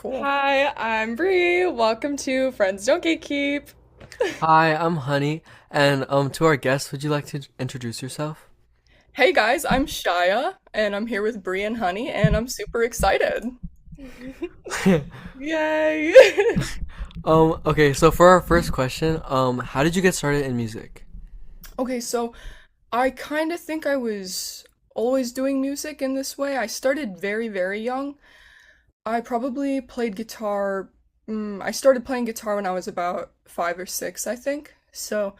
Cool. Hi, I'm Bree. Welcome to Friends Don't Gatekeep. Hi, I'm Honey, and to our guests, would you like to introduce yourself? Hey guys, I'm Shia, and I'm here with Bree and Honey, and I'm super excited. Yay! Okay, so for our first question, how did you get started in music? Okay, so I kind of think I was always doing music in this way. I started very, very young. I probably played guitar. I started playing guitar when I was about 5 or 6, I think. So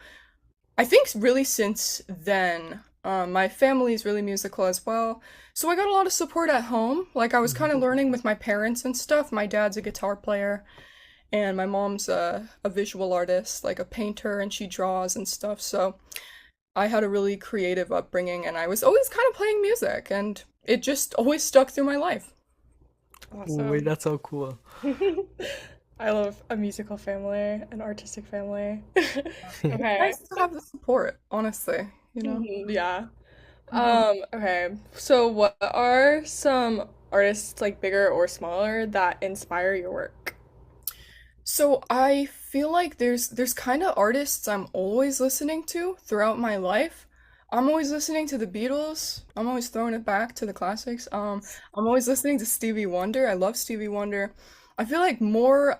I think really since then, my family is really musical as well. So I got a lot of support at home. Like I was kind of learning with my parents and stuff. My dad's a guitar player, and my mom's a visual artist, like a painter, and she draws and stuff. So I had a really creative upbringing, and I was always kind of playing music, and it just always stuck through my life. Wait, Awesome. that's so cool. I love a musical family, an artistic family. It's Okay. nice to have the support, honestly, you know? Yeah. Mhm. Okay. So what are some artists like bigger or smaller that inspire your work? So I feel like there's kind of artists I'm always listening to throughout my life. I'm always listening to the Beatles. I'm always throwing it back to the classics. I'm always listening to Stevie Wonder. I love Stevie Wonder. I feel like more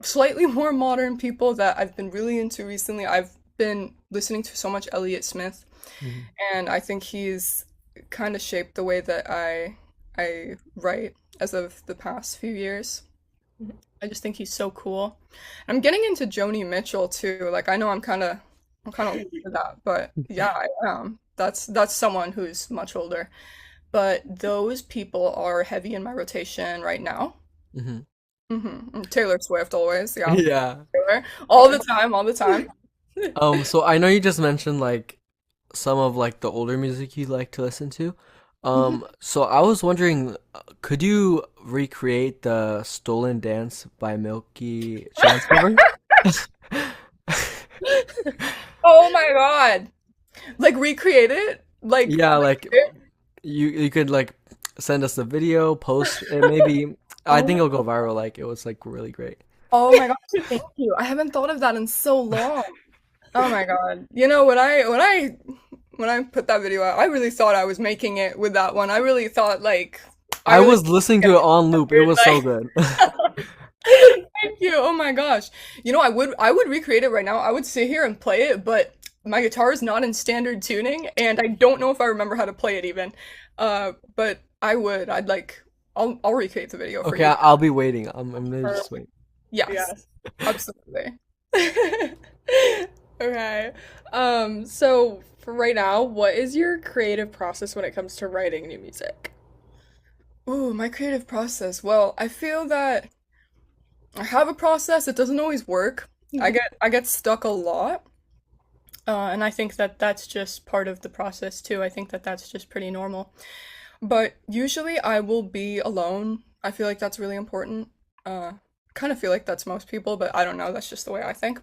slightly more modern people that I've been really into recently. I've been listening to so much Elliott Smith, Mhm. and I think he's kind of shaped the way that I write as of the past few years. I just think he's so cool. I'm getting into Joni Mitchell too. Like I know I'm kind of late for that, but yeah, I am. That's someone who's much older. But those people are heavy in my rotation right now. Mhm. Taylor Swift always, yeah. Yeah. Taylor. All the time, all the time. So I know you just mentioned like some of like the older music you like to listen to. So I was wondering, could you recreate the Stolen Dance by Milky Chance cover? Oh my God. Like recreate it? Yeah, like Like you could like send us the video, post it maybe. I think oh it'll go viral. Like it was like really great. oh my gosh, thank you. I haven't thought of that in so long. Oh my God. You know, when I put that video out, I really thought I was making it with that one. I really thought like I I really was listening to it on loop. It was so like good. thank you. Oh my gosh. You know, I would recreate it right now. I would sit here and play it, but my guitar is not in standard tuning and I don't know if I remember how to play it even. But I would. I'd like I'll recreate the video for Okay, you. I'll be waiting. I'm gonna just Perfect. wait. Yes. Yes. Absolutely. Okay. So for right now, what is your creative process when it comes to writing new music? Ooh, my creative process. Well, I feel that I have a process. It doesn't always work. I get stuck a lot, and I think that that's just part of the process too. I think that that's just pretty normal. But usually, I will be alone. I feel like that's really important. Uh, kind of feel like that's most people, but I don't know. That's just the way I think.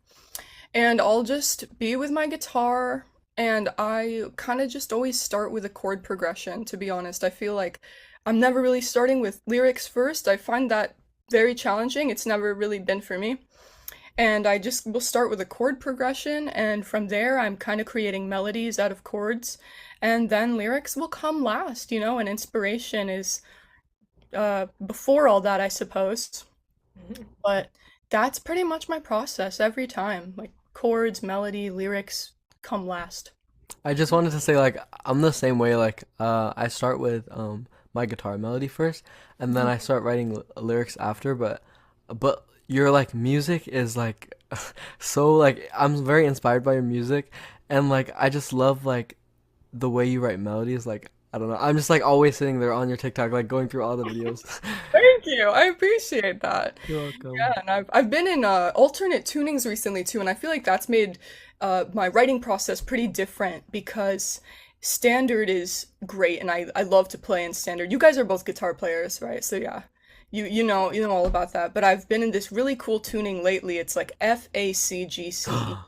And I'll just be with my guitar, and I kind of just always start with a chord progression, to be honest. I feel like I'm never really starting with lyrics first. I find that very challenging. It's never really been for me. And I just will start with a chord progression, and from there, I'm kind of creating melodies out of chords. And then lyrics will come last, and inspiration is before all that, I suppose. But that's pretty much my process every time. Like chords, melody, lyrics come last. I just wanted to say like I'm the same way. Like I start with my guitar melody first, and then Mhm. I start writing lyrics after. But your like music is like so like I'm very inspired by your music, and like I just love like the way you write melodies. Like I don't know. I'm just like always sitting there on your TikTok, like going through all the videos. Thank you. I appreciate that. You're Yeah, welcome. and I've been in alternate tunings recently too, and I feel like that's made my writing process pretty different because standard is great, and I love to play in standard. You guys are both guitar players, right? So yeah, you know all about that. But I've been in this really cool tuning lately. It's like FACGC,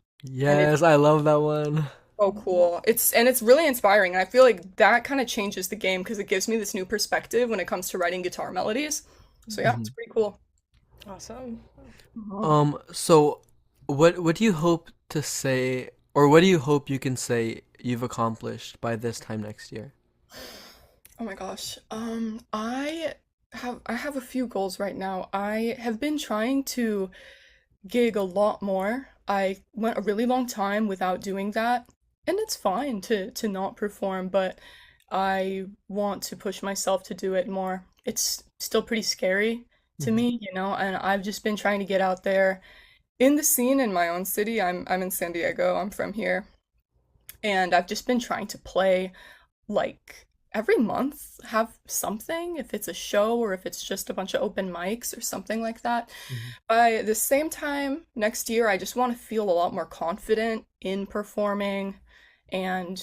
and it's Yes, I love that one. so cool. It's really inspiring, and I feel like that kind of changes the game because it gives me this new perspective when it comes to writing guitar melodies. So yeah, it's Hmm. pretty cool. Awesome. Mhm. So what do you hope to say, or what do you hope you can say you've accomplished by this time next year? Oh my gosh. I have a few goals right now. I have been trying to gig a lot more. I went a really long time without doing that, and it's fine to not perform, but I want to push myself to do it more. It's still pretty scary to Hmm. me, and I've just been trying to get out there in the scene in my own city. I'm in San Diego. I'm from here, and I've just been trying to play like every month have something, if it's a show or if it's just a bunch of open mics or something like that. Hmm. By the same time next year, I just want to feel a lot more confident in performing, and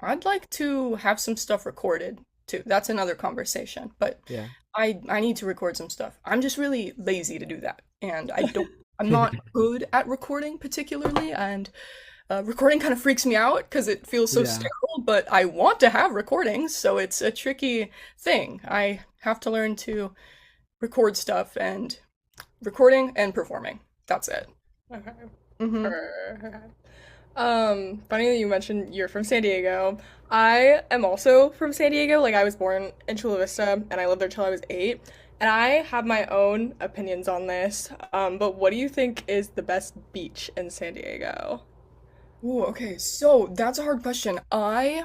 I'd like to have some stuff recorded too. That's another conversation, but Yeah. I need to record some stuff. I'm just really lazy to do that, and I'm not good at recording particularly, and recording kind of freaks me out because it feels so Yeah. sterile, but I want to have recordings, so it's a tricky thing. I have to learn to record stuff and recording and performing. That's it. Okay. Hmm. Okay. Funny that you mentioned you're from San Diego. I am also from San Diego. Like I was born in Chula Vista and I lived there till I was 8. And I have my own opinions on this. But what do you think is the best beach in San Diego? Ooh, okay, so that's a hard question. I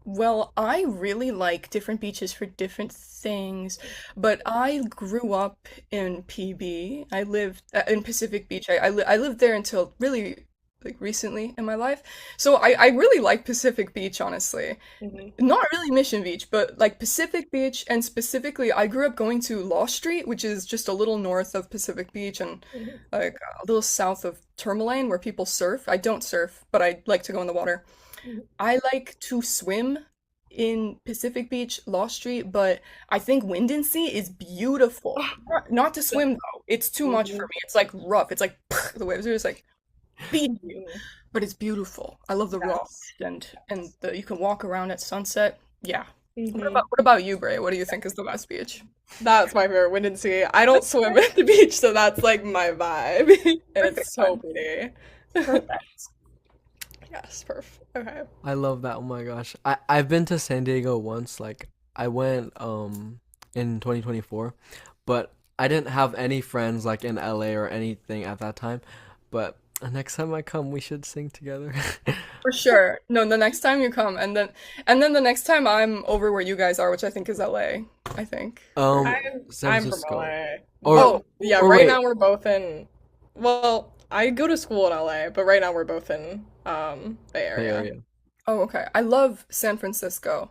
really like different beaches for different things, but I grew up in PB. I lived in Pacific Beach. I lived there until really like recently in my life. So I really like Pacific Beach, honestly. Hmm. Not really Mission Beach, but like Pacific Beach, and specifically, I grew up going to Law Street, which is just a little north of Pacific Beach and Hmm. like a little south of Tourmaline, where people surf. I don't surf, but I like to go in the water. I like to swim in Pacific Beach, Law Street, but I think Wind and Sea is beautiful. Not to swim though. It's too much for Hmm. me. It's like rough. It's like the waves are just like beating you, Hmm. but it's beautiful. I love the rocks Yes. and you can walk around at sunset. Yeah. Hmm. What about you, Bray? What do you think is the best beach? That's my favorite, wind and sea. I don't swim at the beach, so that's like my vibe. And Perfect it's so then. pretty. Perfect. Yes, perfect. Okay. I love that. Oh my gosh. I've been to San Diego once. Like I went in 2024, but I didn't have any friends like in LA or anything at that time. But next time I come, we should sing together. For sure. No, the next time you come, and then the next time I'm over where you guys are, which I think is LA, I think. Or San I'm from Francisco. LA. Or Well, oh, yeah, or right wait. now we're both in well, I go to school in LA, but right now we're both in Bay Bay Area. Area. oh, okay. I love San Francisco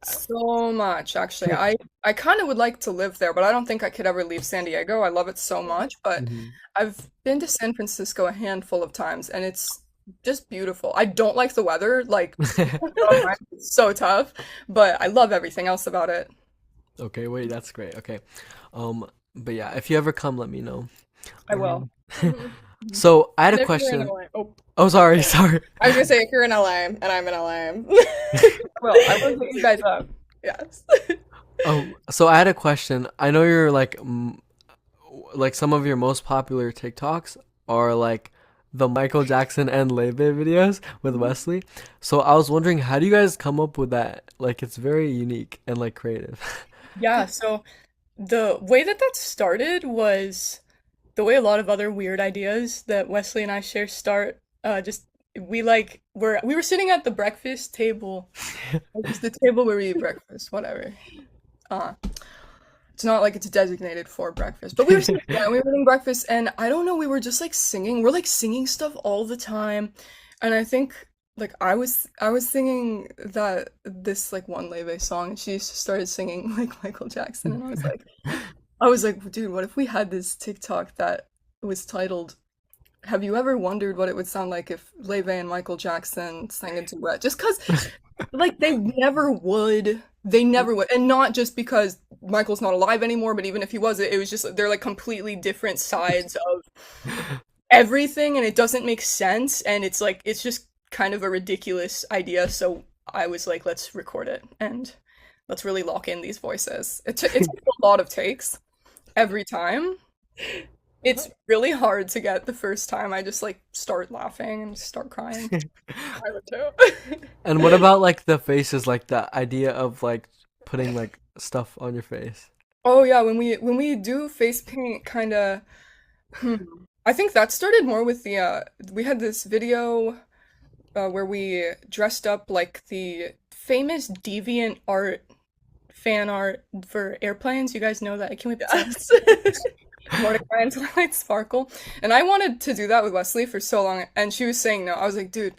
so much, actually. I kind of would like to live there, but I don't think I could ever leave San Diego. I love it so much, but Hmm. I've been to San Francisco a handful of times, and it's just beautiful. I don't like the weather, like sometimes it's so tough, but I love everything else about it. Okay, wait, that's great. Okay. But yeah, if you ever come, let me know. I will. Um, Mhm. Mhm. so I had a And if you're in question. LA, oh, Oh, sorry, sorry. sorry. I was gonna say if you're in LA and I'm in LA. I will hit you guys up. Yes. So I had a question. I know you're like some of your most popular TikToks are like the Michael Jackson and Lebe videos with Wesley. So I was wondering, how do you guys come up with that? Like, it's very unique and like creative. Yeah, so the way that started was the way a lot of other weird ideas that Wesley and I share start. Just we were sitting at the breakfast table, like just the table where we eat breakfast, whatever. Uh, it's not like it's designated for breakfast, but we were sitting there and we were eating breakfast, and I don't know, we were just like singing. We're like singing stuff all the time, and I think like I was singing that this like one Leve song, and she started singing like Michael Jackson, and I was like, dude, what if we had this TikTok that was titled, "Have you ever wondered what it would sound like if Leve and Michael Jackson sang a duet?" Just because, like, they never would, and not just because Michael's not alive anymore, but even if he was, it was just they're like completely different sides of everything, and it doesn't make sense, and it's like it's just kind of a ridiculous idea. So I was like, let's record it, and let's really lock in these voices. It took a lot of takes every time. It's really hard to get the first time. I just like start laughing and start crying. I would too. And what about like the faces, like the idea of like putting like stuff on your face? Oh yeah, when we do face paint kind of I think that started more with the we had this video where we dressed up like the famous deviant art fan art for airplanes. You guys know that. Can we put some Yes. Mordecai and Twilight Sparkle? And I wanted to do that with Leslie for so long, and she was saying no. I was like, dude,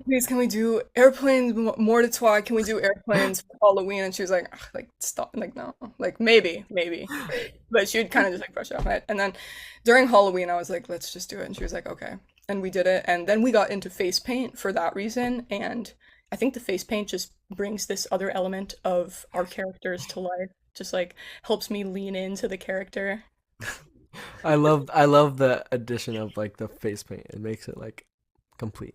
please, can we do airplanes more to Twilight? Can we do airplanes for Halloween? And she was like, "Ugh, like stop, like no, like maybe. But she would kind of just like brush it off my head. And then during Halloween, I was like, let's just do it. And she was like, okay. And we did it. And then we got into face paint for that reason. And I think the face paint just brings this other element of our characters to life. Just like helps me lean into the character. I love the addition of like the face paint. It makes it like complete.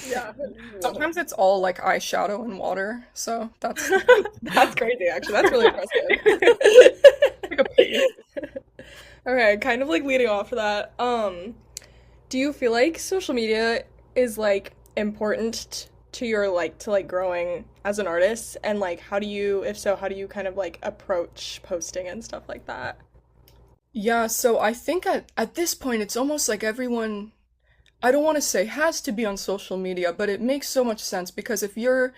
Yeah. Sometimes it's all like eyeshadow and water. So that's That's crazy, actually. That's really like a paste. impressive. Okay, kind of like leading off of that. Do you feel like social media is like important to your like to like growing as an artist? And like how do you, if so, how do you kind of like approach posting and stuff like that? Yeah, so I think at this point it's almost like everyone I don't want to say has to be on social media, but it makes so much sense because if you're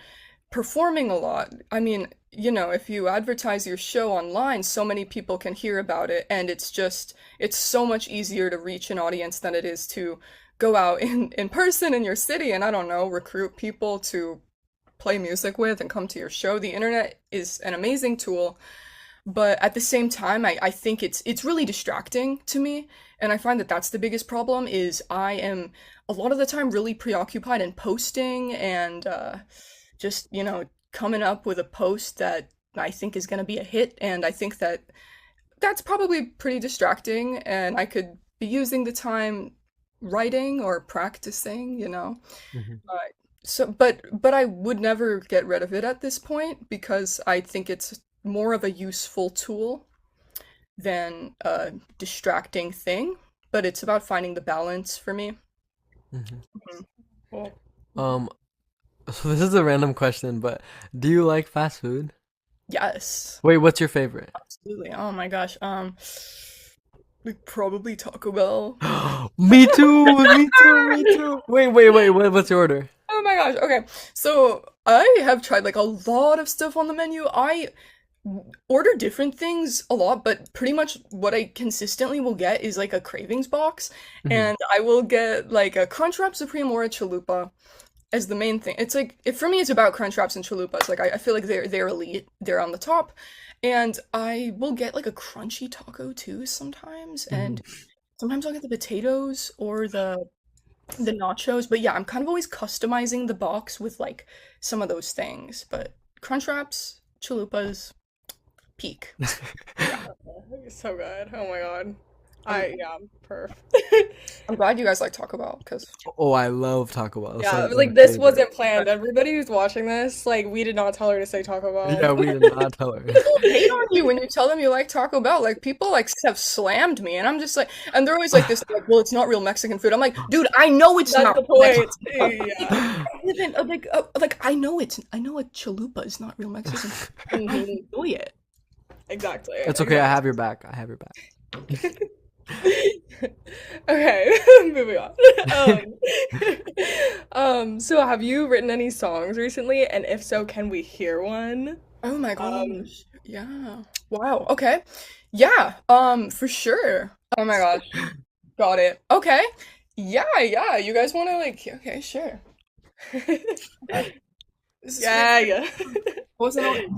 performing a lot, I mean, you know, if you advertise your show online, so many people can hear about it, and it's so much easier to reach an audience than it is to go out in person in your city and I don't know, recruit people to play music with and come to your show. The internet is an amazing tool, but at the same time I think it's really distracting to me, and I find that that's the biggest problem is I am a lot of the time really preoccupied in posting and just you know coming up with a post that I think is going to be a hit, and I think that that's probably pretty distracting, and I could be using the time writing or practicing, you know. Hmm. uh, but I would never get rid of it at this point because I think it's more of a useful tool than a distracting thing. But it's about finding the balance for me. Hmm. Mhm. Cool. Um, so this is a random question, but do you like fast food? Yes, Wait, what's your favorite? absolutely. Oh my gosh. Like probably Taco Bell. Me too, me too, me too. Wait, what's your order? Oh my gosh. Okay. So I have tried like a lot of stuff on the menu. I order different things a lot, but pretty much what I consistently will get is like a cravings box, Hmm. and I will get like a Crunchwrap Supreme or a Chalupa as the main thing. It's like for me, it's about Crunchwraps and Chalupas. Like I feel like they're elite. They're on the top, and I will get like a crunchy taco too sometimes, Hmm. and sometimes I'll get the potatoes or the nachos. But yeah, I'm kind of always customizing the box with like some of those things. But Crunchwraps, Chalupas, peak. Yeah. So good. Oh my God. I'm Yeah, perf. I'm glad you guys like Taco Bell because Oh, I love Taco Bell. It's Yeah, like my like this favorite. wasn't planned. Everybody who's watching this, like we did not tell her to say Taco Bell. Yeah, we did not tell her. people hate on you when you tell them you like Taco Bell. Like people like have slammed me, and I'm just like, and they're always like this, like, well, it's not real Mexican food. I'm like, dude, I know it's That's not the real Mexican point. food. Yeah. Even like I know a chalupa is not real Mexican food. Mhm. Enjoy it. Exactly. It's okay. I have your back. I have your back. Okay, moving on. So have you written any songs recently? And if so, can we hear one? Oh my Um, gosh. Yeah. Wow. Okay. Yeah. For sure. Oh my gosh. Got it. Okay. Yeah. You guys want to like? Okay, sure. This is yeah, yeah. wasn't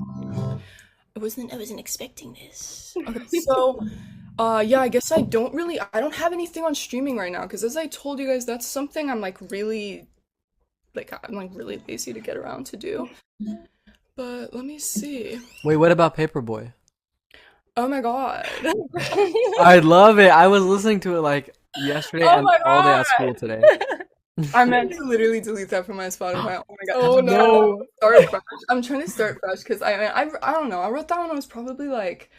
I wasn't expecting this. Okay, so yeah, I guess I don't have anything on streaming right now because as I told you guys, that's something I'm like really lazy to get around to do. But let me see. Wait, what about Paperboy? Oh my God. I love it. I was listening to it like yesterday Oh and my all day God. at school today. I meant to literally delete that from my Spotify. Oh my God. Oh no. No. Start fresh. I'm trying to start fresh because I don't know. I wrote that when I was probably like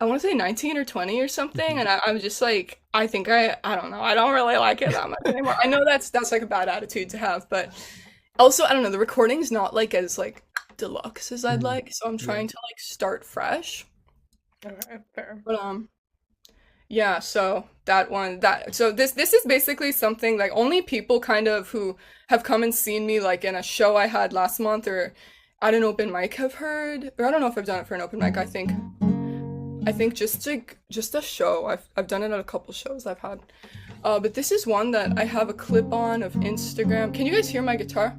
I want to say 19 or 20 or something, Mhm. and I was just like I don't know. I don't really like it that much anymore. I know that's like a bad attitude to have, but also I don't know. The recording's not like as like deluxe as I'd Mhm. like, so I'm Yeah. trying to like start fresh. Okay, fair. But yeah, so that one that so this is basically something like only people kind of who have come and seen me like in a show I had last month or at an open mic have heard, or I don't know if I've done it for an open mic. I think just like just a show. I've done it at a couple shows I've had. But this is one that I have a clip on of Instagram. Can you guys hear my guitar?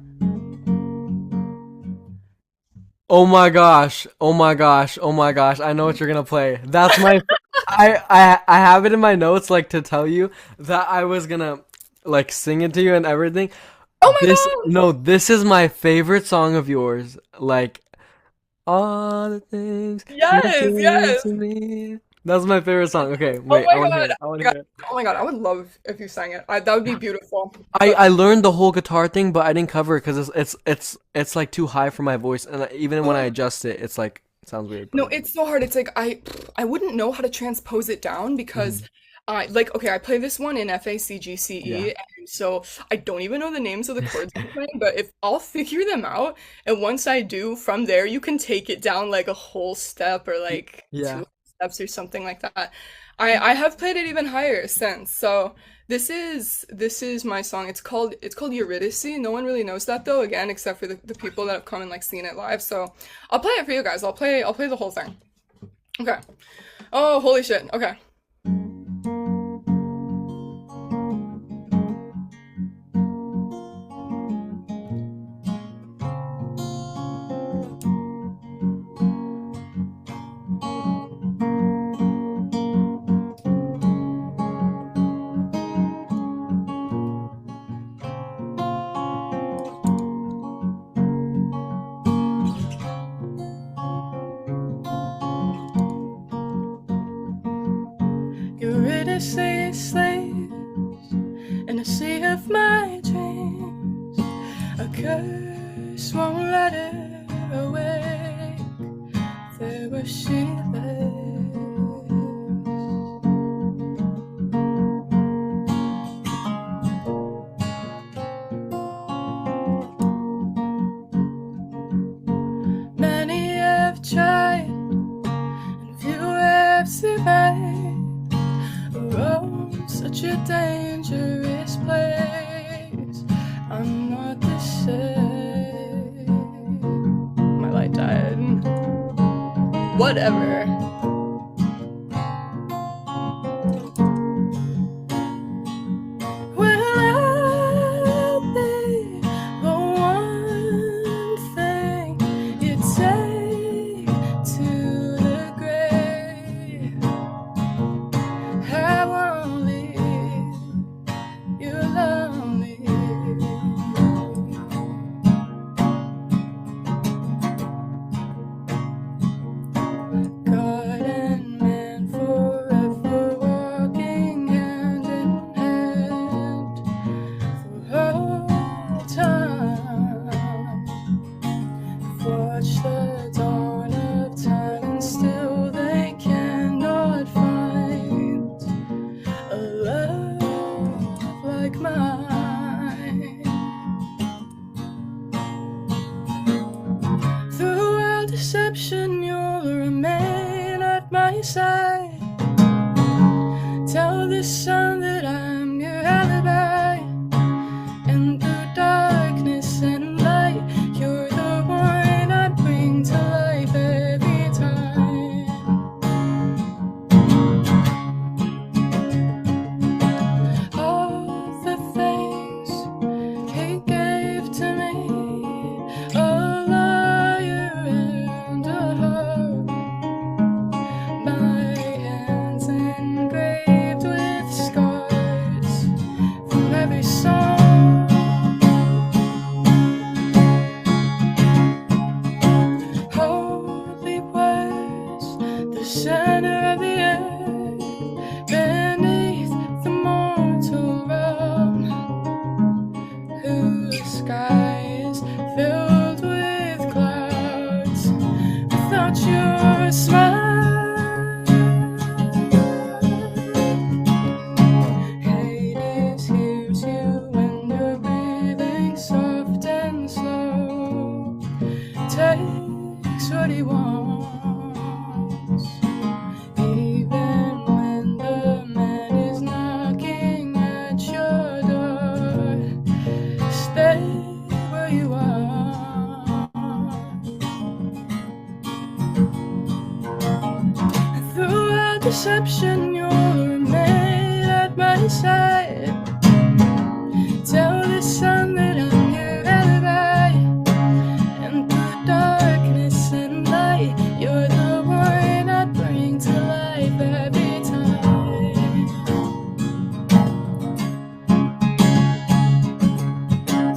Oh my gosh. Oh my gosh. Oh my gosh. I know what you're gonna play. That's my I have it in my notes like to tell you that I was gonna like sing it to you and everything. Oh my This god! no, this is my favorite song of yours. Like all the things you Yes, do yes. to me. That's my favorite song. Okay, Oh wait, I my wanna god! hear it. I Oh wanna my god! hear it. Oh my god! I would love if you sang it. That would be beautiful. I But learned the whole guitar thing, but I didn't cover it because it's like too high for my voice, and even when I adjust it, it's like it sounds weird. no, But it's so hard. It's like I wouldn't know how to transpose it down because mhm. I like okay, I play this one in Yeah, FACGCE and so I don't even know the names of the chords I'm playing, but if I'll figure them out and once I do, from there you can take it down like a whole step or like two yeah. steps or something like that. I have played it even higher since. So this is my song. It's called Eurydice. No one really knows that though, again, except for the people that have come and like seen it live. So I'll play it for you guys. I'll play the whole thing. Okay. Oh, holy shit. Okay. Eurydice slaves in a sea of my dreams. A curse won't let her away. There where she lives. Many have tried, and few have survived. Oh, such a dangerous place. I'm not the same. My light died. Whatever. Will I be the one thing you take to the grave? I won't leave you lonely. God and man forever walking hand in hand for all time. Watch the dawn of time and still they cannot find a love like mine. Through all deception, you'll remain at my side. Tell the sun that I'm your alibi. And through darkness and light, you're the one I bring to life every time. All the things he gave to me, a liar and a heart. My hands engraved with scars from every song. Holy words, the center of the earth, beneath the mortal realm. deception, you're made at my side. Tell the sun that I'm your alibi. And through darkness and light, you're the one I bring to life every time.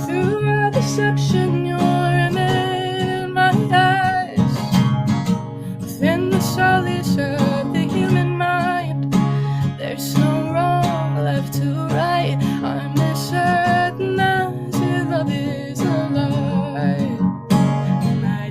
Through our deception, you're made in my eyes. Within the solace of the human mind, there's no wrong left to right. I'm as certain as your love is alive, my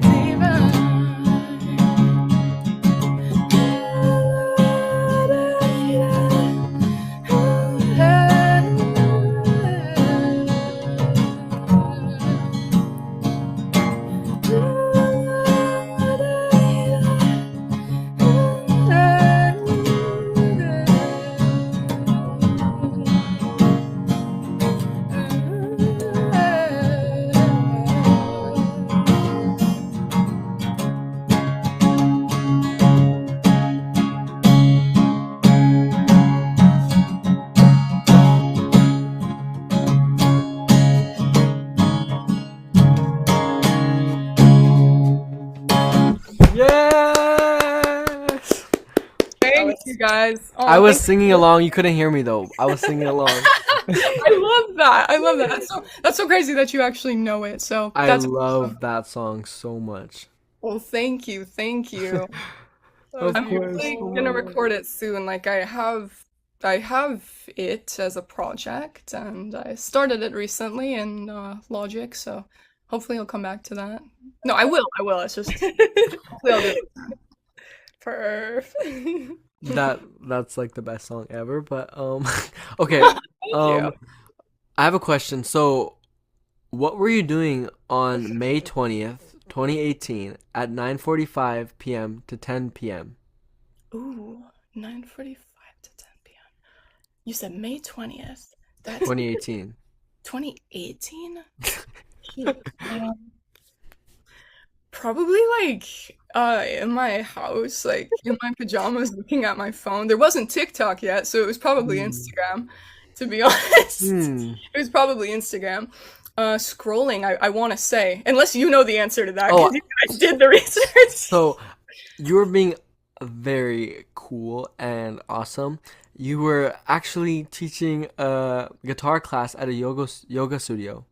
Yes. That Thank you was guys. I Oh, was thank singing you. along. You couldn't hear me though. I was singing along. I love that. I love that. That's so crazy that you actually know it. So I that's awesome. love that song so much. Well, thank you. Thank you. that was Of I'm course. actually Oh gonna my god. record it soon. Like I have it as a project, and I started it recently in Logic. So hopefully I'll come back to that. No, I will. I will. It's just hopefully I'll do it. Perf. That's like the best song ever. But okay. Thank you. Um, I have a question. So, what were you doing on May 20th, 2018 at 9:45 p.m. to 10 p.m.? Ooh, 9:45 to 10 p.m. You said May 20th. That's 2018. 2018? Shoot. Probably like in my house, like in my pajamas looking at my phone. There wasn't TikTok yet, so it was probably Hmm. Instagram, to be honest. Hmm. It was probably Instagram. Scrolling, I want to say, unless you know the answer to that, because Oh, you guys did the research. so you were being very cool and awesome. You were actually teaching a guitar class at a yoga studio.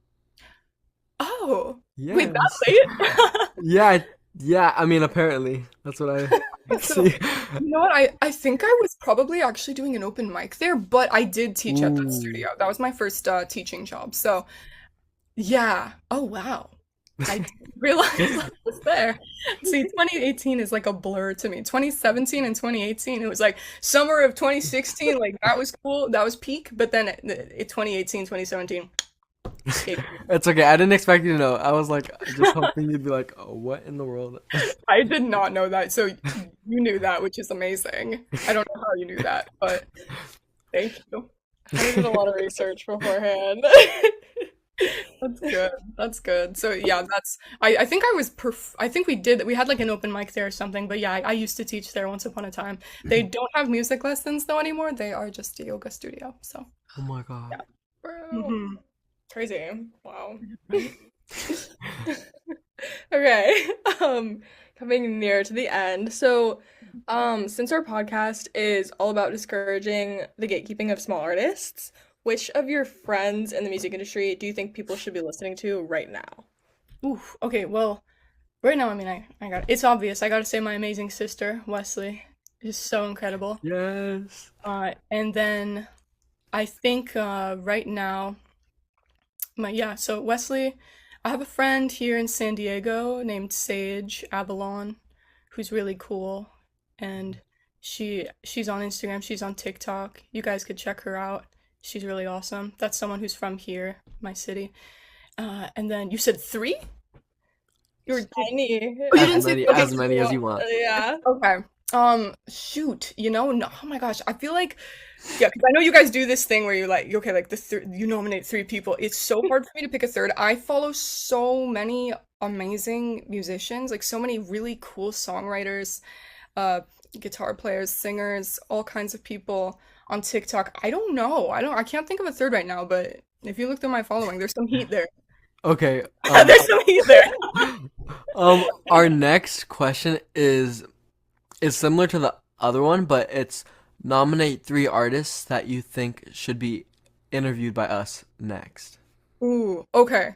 Oh, wait, that Yes. late? Yeah, yeah, I mean apparently. That's what I So, see. you know what? I think I was probably actually doing an open mic there, but I did teach at that Ooh. studio. That was my first teaching job. So, yeah. Oh, wow. I didn't realize that was there. See, 2018 is like a blur to me. 2017 and 2018, it was like summer of 2016, like that was cool. That was peak. But then 2018, 2017, escape. It's okay. I didn't expect you to know. I was like just hoping you'd be like, "Oh, what in the world?" I did not know that. So you knew that, which is amazing. I don't know how you knew that, but thank you. I did a lot of research beforehand. That's good. That's good. So yeah, I think I was I think we had like an open mic there or something, but yeah, I used to teach there once upon a time. They don't have music lessons though anymore. They are just a yoga studio. So Oh my god. yeah. Bro. Hmm. Crazy. Wow. Right? Okay. Coming near to the end. So, since our podcast is all about discouraging the gatekeeping of small artists, which of your friends in the music industry do you think people should be listening to right now? Oof. Okay, well, right now, I mean, I got it's obvious. I gotta say my amazing sister, Wesley, is so incredible. Yes. And then I think right now, so Wesley, I have a friend here in San Diego named Sage Avalon, who's really cool, and she's on Instagram, she's on TikTok. You guys could check her out. She's really awesome. That's someone who's from here, my city. And then you said three? Any. Oh, you As didn't say many okay. as many as you want. Yeah. Okay. Shoot. No. Oh my gosh. I feel like, yeah, because I know you guys do this thing where you like, okay, like you nominate three people. It's so hard for me to pick a third. I follow so many amazing musicians, like so many really cool songwriters, uh, guitar players, singers, all kinds of people on TikTok. I don't know. I can't think of a third right now, but if you look through my following, there's some heat there. Okay. There's some heat there. Our next question is similar to the other one, but it's nominate three artists that you think should be interviewed by us next. Ooh, okay.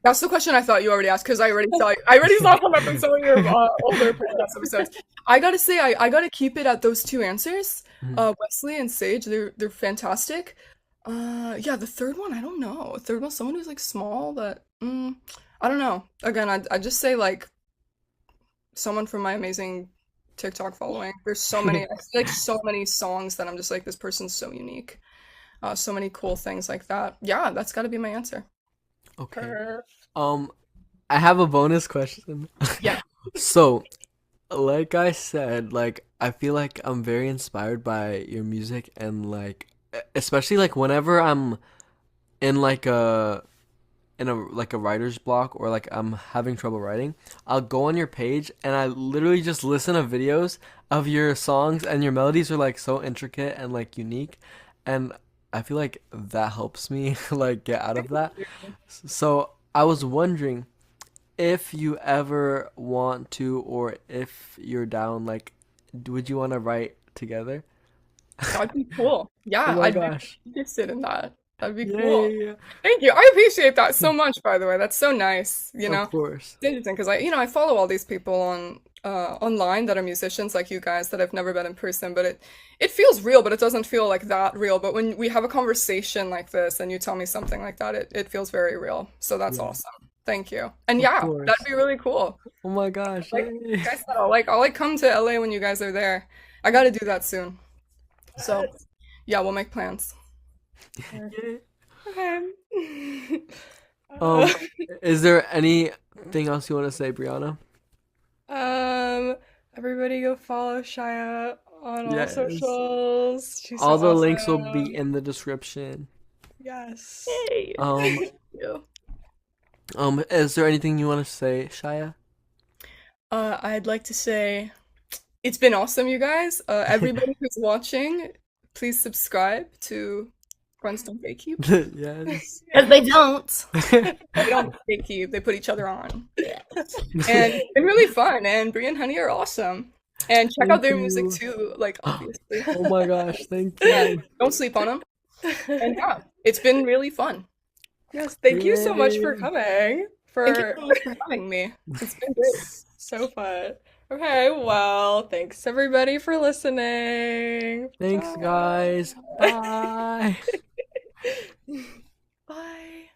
That's the question I thought you already asked because I already saw them up in some of your older podcast episodes. I gotta say I gotta keep it at those two answers. Mhm. Wesley and Sage, they're fantastic. Yeah, the third one, I don't know. Third one, someone who's like small that I don't know. Again, I just say like someone from my amazing TikTok following. There's so many, I see like so many songs that I'm just like this person's so unique. So many cool things like that. Yeah, that's got to be my answer. Okay. Perf. Um, I have a bonus question. Yeah. So, like I said, like I feel like I'm very inspired by your music and like especially like whenever I'm in like a writer's block or like I'm having trouble writing, I'll go on your page and I literally just listen to videos of your songs and your melodies are like so intricate and like unique and I feel like that helps me like get out of that. So I was wondering if you ever want to or if you're down, like would you want to write together? That'd be cool. Oh Yeah, my I'd be gosh. interested in that. That'd be cool. Yay. Thank you. I appreciate that so much, by the way. That's so nice, you Of know. course. It's interesting because I follow all these people on online that are musicians like you guys that I've never met in person, but it feels real, but it doesn't feel like that real. But when we have a conversation like this and you tell me something like that, it feels very real. So that's Yeah. awesome. Thank you. And Of yeah, that'd course. be really cool. Oh my gosh. Like Yay. I said, I'll like come to LA when you guys are there. I gotta do that soon. So Yes. yeah, we'll make plans. Perf. Yay. Okay. Um, is there anything else you want to say, Brianna? Um, everybody go follow Shia on all Yes. socials. She's so All the links will be awesome. in the description. Yes. Yay. Um, Thank you. is there anything you want to say, Shaya? I'd like to say it's been awesome, you guys. Everybody who's watching, please subscribe to Friends Don't Gatekeep. Yes. Because they don't. They don't gatekeep, they put each other on. Yeah. And it's been really fun, and Brie and Honey are awesome. And check out Thank their music you. too, like obviously. Oh my gosh, thank Yeah, you. don't sleep on them. And yeah, it's been really fun. Yes, thank you so much for Yay. coming. Thank you For so much for having me. It's been great. so fun. Okay, well, thanks everybody for listening. Thanks, Bye. guys. Bye. Bye.